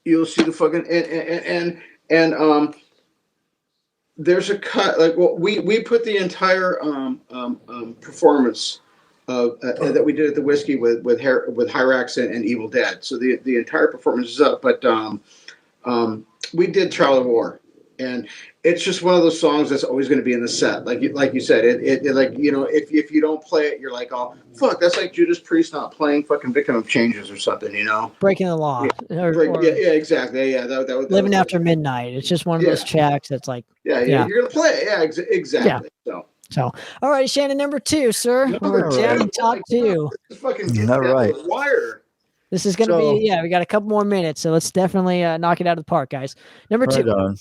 You'll see the fucking and there's a cut, like, well, we put the entire performance that we did at the Whiskey with Hyrax and Evil Dead. So the entire performance is up, but we did Trial of War, and it's just one of those songs that's always going to be in the set. Like you said, it like, if you don't play it, you're like, oh fuck, that's like Judas Priest not playing fucking Victim of Changes or something, breaking the law. Yeah, exactly. Yeah, that Living After Midnight. It's just one of those tracks that's like, you're gonna play it. Yeah, exactly. Yeah. So, all right, Shannon, number 2, sir. We're down to top 2. All right. Wire. This is going to be, we got a couple more minutes, so let's definitely knock it out of the park, guys. Number 2. On.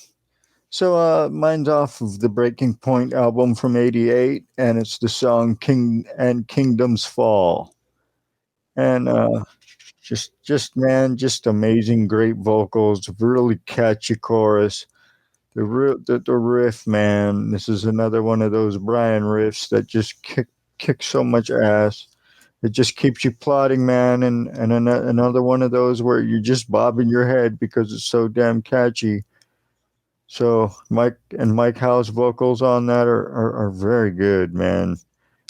So mine's off of the Breaking Point album from '88, and it's the song King and Kingdoms Fall. And just amazing, great vocals, really catchy chorus. The riff, man, this is another one of those Brian riffs that just kick so much ass. It just keeps you plodding, man, and another one of those where you're just bobbing your head because it's so damn catchy. So Mike Howe's vocals on that are very good, man.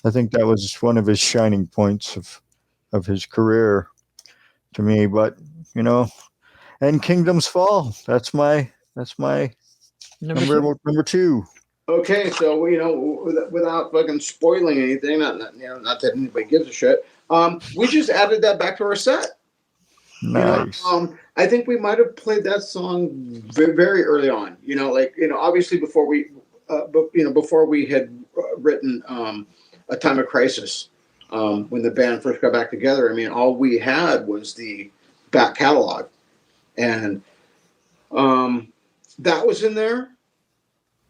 I think that was one of his shining points of his career to me. But and Kingdoms Fall. That's my number 2. Okay, so without fucking spoiling anything, not that anybody gives a shit. We just added that back to our set. Nice. I think we might have played that song very, very early on. Obviously before we had written A Time of Crisis, when the band first got back together. I mean, all we had was the back catalog, and that was in there.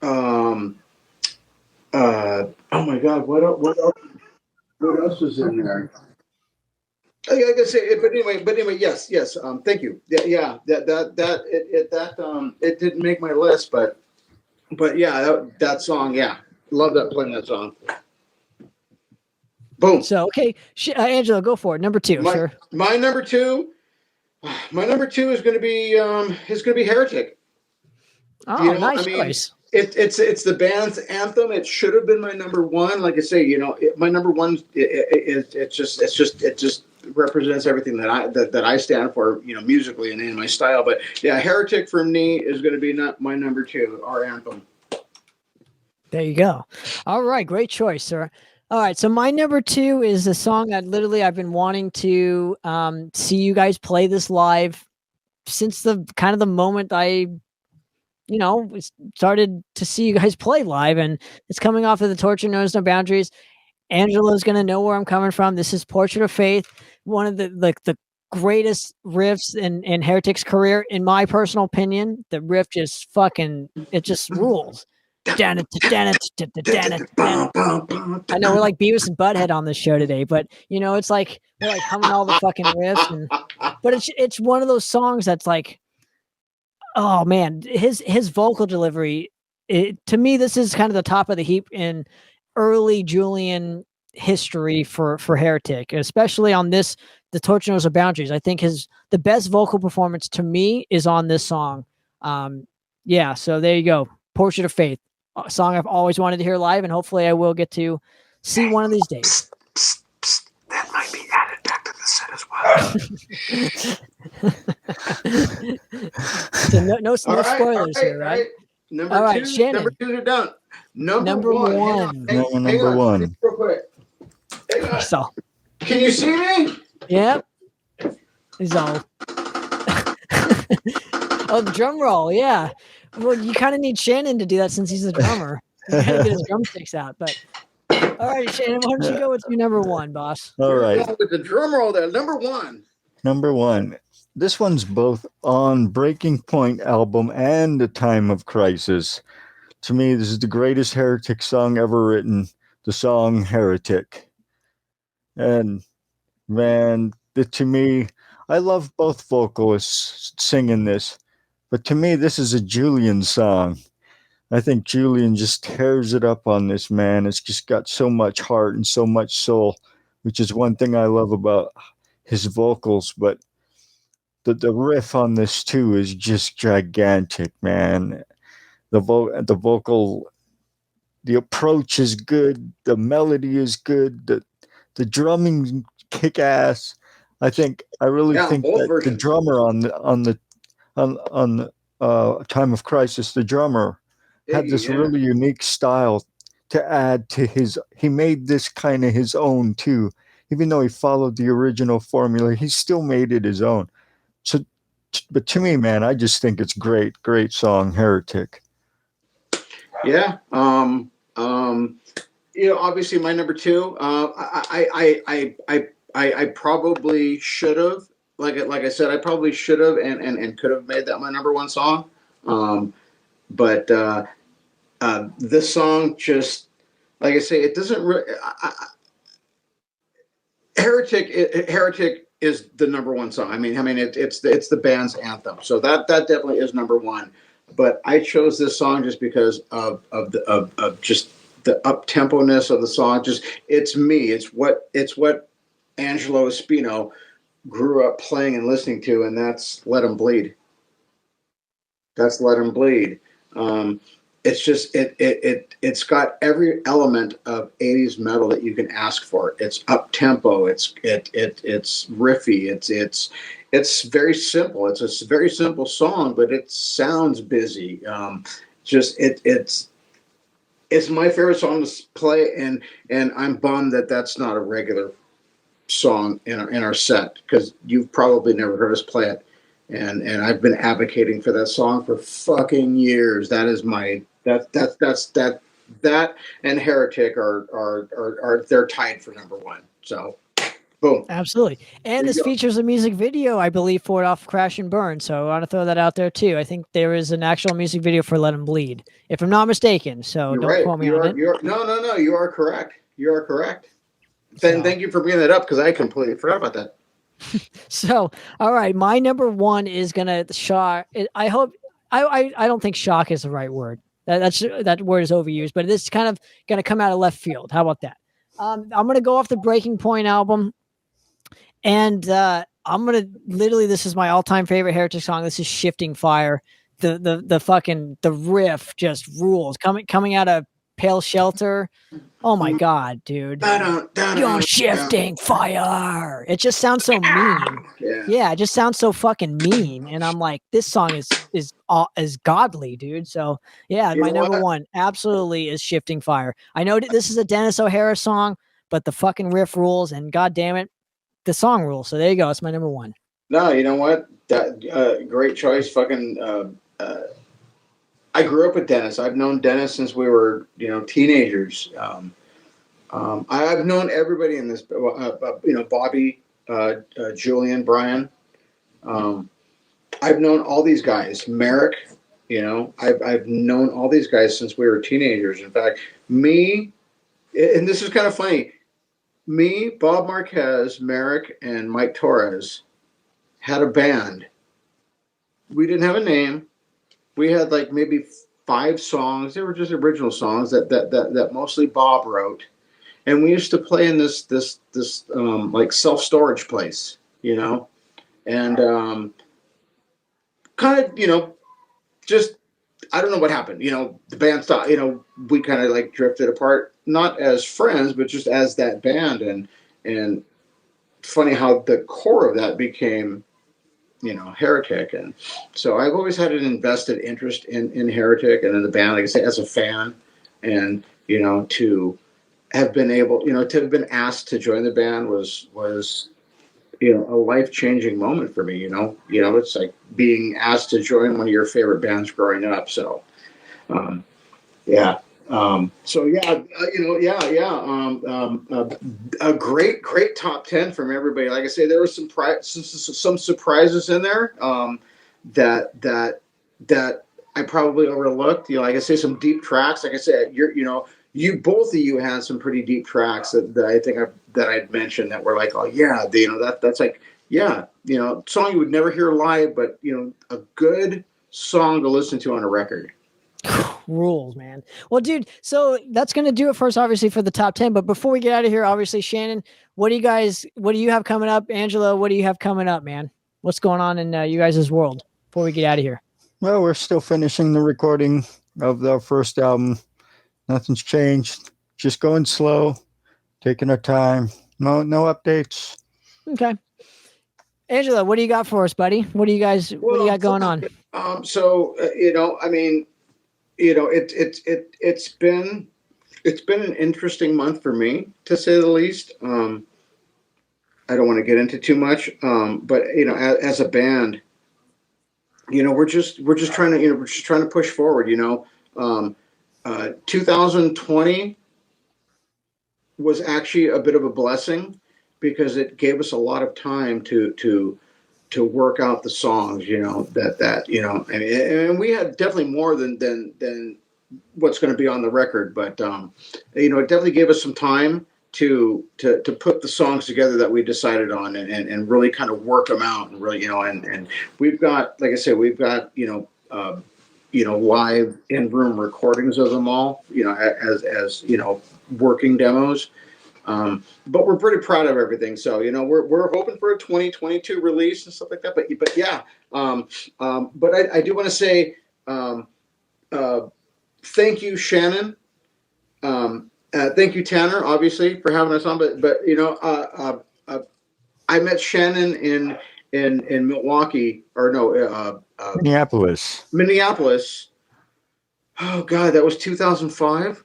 Oh my God, what else was in there? I can say, but anyway, yes. Thank you. Yeah. It didn't make my list, but yeah, that song, yeah, love that, playing that song. Boom. So okay, Angelo, go for it. Number 2, sir. My number two is going to be Heretic. Oh, nice choice. It's the band's anthem. It should have been my number 1. Like I say, my number 1 it just represents everything that I stand for, musically and in my style. But yeah, Heretic for me is going to be my number 2, our anthem. There you go. All right, great choice, sir. All right, so my number 2 is a song that literally I've been wanting to see you guys play this live since the moment I started to see you guys play live, and it's coming off of the Torture Knows No Boundaries. Angelo's going to know where I'm coming from. This is Portrait of Faith, one of the greatest riffs in Heretic's career, in my personal opinion. The riff just rules. I know we're like Beavis and Butthead on this show today, but it's like we're like humming all the fucking riffs, but it's one of those songs that's like, oh man, his vocal delivery to me, this is kind of the top of the heap in early Julian history for Heretic, especially on this, The Torture Knows No Boundaries. I think the best vocal performance to me is on this song. Yeah, so there you go. Portrait of Faith, a song I've always wanted to hear live, and hopefully I will get to see one of these days. That might be added back to the set as well. So no spoilers here, right? Number two, Shannon. Number twos are done. Number one. Hang on. Real quick. Hang on. So, can you see me? Yep. He's all. Oh, the drum roll, yeah. Well, you kind of need Shannon to do that since he's the drummer. He's got to get his drumsticks out. But all right, Shannon, why don't you go with your number one, boss? All right. With the drum roll there, number one. Number one. This one's both on Breaking Point album and The Time of Crisis. To me, this is the greatest Heretic song ever written, the song Heretic. And man, to me, I love both vocalists singing this, but to me, this is a Julian song. I think Julian just tears it up on this, man. It's just got so much heart and so much soul, which is one thing I love about his vocals. But the riff on this too is just gigantic, man. The vocal, the approach is good. The melody is good. The drumming kick ass. I really think that the drummer on Time of Crisis, the drummer had this really unique style to add to he made this kind of his own too. Even though he followed the original formula, he still made it his own. So, but to me, man, I just think it's great song, Heretic. Yeah. Obviously my number two, I probably should have, like I said, I probably should have and could have made that my number one song. But this song just, like I say, it doesn't Heretic is the number one song. I mean, it's the band's anthem. So that definitely is number one. But I chose this song just because of just the up tempo-ness of the song. Just it's me. It's what Angelo Espino grew up playing and listening to, and that's Let 'Em Bleed. That's Let 'Em Bleed. It's just it's got every element of 80s metal that you can ask for. It's up tempo. It's riffy. It's very simple. It's a very simple song, but it sounds busy. It's my favorite song to play, and I'm bummed that that's not a regular song in our set, because you've probably never heard us play it, and I've been advocating for that song for fucking years. That is my that and Heretic are they're tied for number one. So boom. Absolutely. And this features a music video, I believe, for it off Crash and Burn. So I want to throw that out there too. I think there is an actual music video for Let 'Em Bleed, if I'm not mistaken. So don't quote me on it. No, you are correct. You are correct. Thank you for bringing that up, because I completely forgot about that. So, all right, my number one is gonna shock. I don't think shock is the right word. That word is overused, but it's kind of gonna come out of left field. How about that? I'm gonna go off the Breaking Point album, and I'm gonna literally, this is my all-time favorite Heretic song. This is Shifting Fire. The riff just rules. Coming out of Pale Shelter. Oh my God, dude. You're shifting fire. It just sounds so mean. Yeah, it just sounds so fucking mean. And I'm like, this song is godly, dude. So yeah, my number one absolutely is Shifting Fire. I know this is a Dennis O'Hara song, but the fucking riff rules, and God damn it, the song rules. So there you go. It's my number one. No, you know what? Great choice. I grew up with Dennis. I've known Dennis since we were, teenagers. I've known everybody in this, Bobby, Julian, Brian. I've known all these guys. Merrick, I've known all these guys since we were teenagers. In fact, me, and this is kind of funny, me, Bob Marquez, Merrick, and Mike Torres had a band. We didn't have a name. We had like maybe 5 songs. They were just original songs that mostly Bob wrote, and we used to play in this like self-storage place, and kind of just I don't know what happened. The band stopped. We kind of like drifted apart, not as friends, but just as that band. And funny how the core of that became, Heretic. And so I've always had an invested interest in Heretic and in the band, like I say, as a fan, and to have been able, to have been asked to join the band was a life-changing moment for me. It's like being asked to join one of your favorite bands growing up. So, yeah. A great top 10 from everybody. Like I say, there was some surprises in there that I probably overlooked. Like I say, some deep tracks. Like I said, both of you had some pretty deep tracks that I think I'd mentioned that were like, oh yeah, that's like, yeah, song you would never hear live, but a good song to listen to on a record. Rules, man. Well, dude, so that's going to do it for us, obviously, for the top 10. But before we get out of here, obviously, Shannon, what do you have coming up? Angelo, what do you have coming up, man? What's going on in you guys' world before we get out of here? Well, we're still finishing the recording of our first album. Nothing's changed. Just going slow, taking our time. No updates. Okay. Angelo, what do you got for us, buddy? What do you got going on? It's been an interesting month for me, to say the least. I don't want to get into too much, but as a band, we're just trying to push forward. 2020 was actually a bit of a blessing because it gave us a lot of time to work out the songs, and we had definitely more than what's going to be on the record, but it definitely gave us some time to put the songs together that we decided on and really kind of work them out and really, and we've got, like I said, live in-room recordings of them all, as working demos. But we're pretty proud of everything. So, we're hoping for a 2022 release and stuff like that. But yeah. But I do want to say, thank you, Shannon. Thank you, Tanner, obviously, for having us on. But I met Shannon in Milwaukee, or no, Minneapolis. Oh God, that was 2005.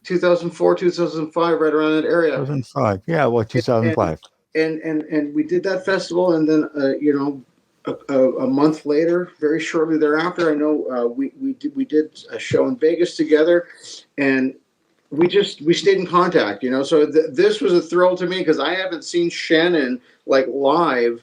2004, 2005, right around that area. 2005, yeah, well, 2005. And we did that festival, and then a month later, very shortly thereafter, I know we did a show in Vegas together, and we stayed in contact, So this was a thrill to me because I haven't seen Shannon like live,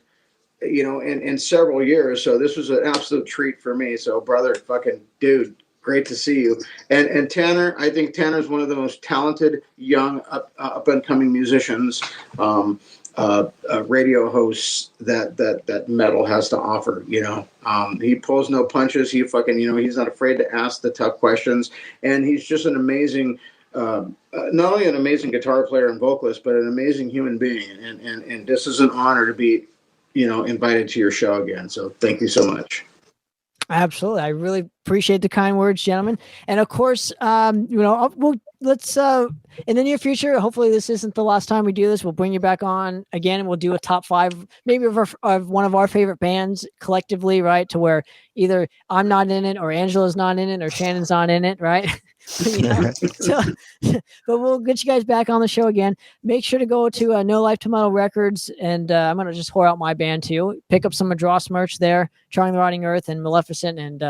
in several years. So this was an absolute treat for me. So brother, fucking dude, great to see you. And Tanner, I think Tanner's one of the most talented young up and coming musicians, radio hosts that metal has to offer. He pulls no punches. He fucking, he's not afraid to ask the tough questions, and he's just an amazing, not only an amazing guitar player and vocalist, but an amazing human being. And this is an honor to be, invited to your show again. So thank you so much. Absolutely. I really appreciate the kind words, gentlemen. And of course, let's, in the near future, hopefully this isn't the last time we do this. We'll bring you back on again, and we'll do a top 5, maybe of one of our favorite bands collectively, right? To where either I'm not in it, or Angelo's not in it, or Shannon's not in it, right? But we'll get you guys back on the show again. Make sure to go to No Life to Metal Records, and I'm going to just whore out my band too. Pick up some Madross merch there, Charring the Rotting Earth and Maleficent, and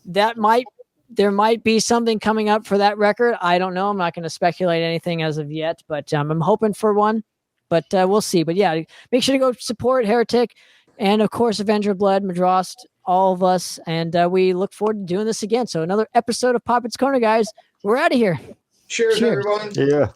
there might be something coming up for that record. I don't know. I'm not going to speculate anything as of yet, but I'm hoping for one, but we'll see. But yeah, make sure to go support Heretic, and of course, Avenger of Blood, Madross, all of us. And we look forward to doing this again. So another episode of Poppitt's Corner, guys. We're out of here. Cheers. Everyone. Yeah.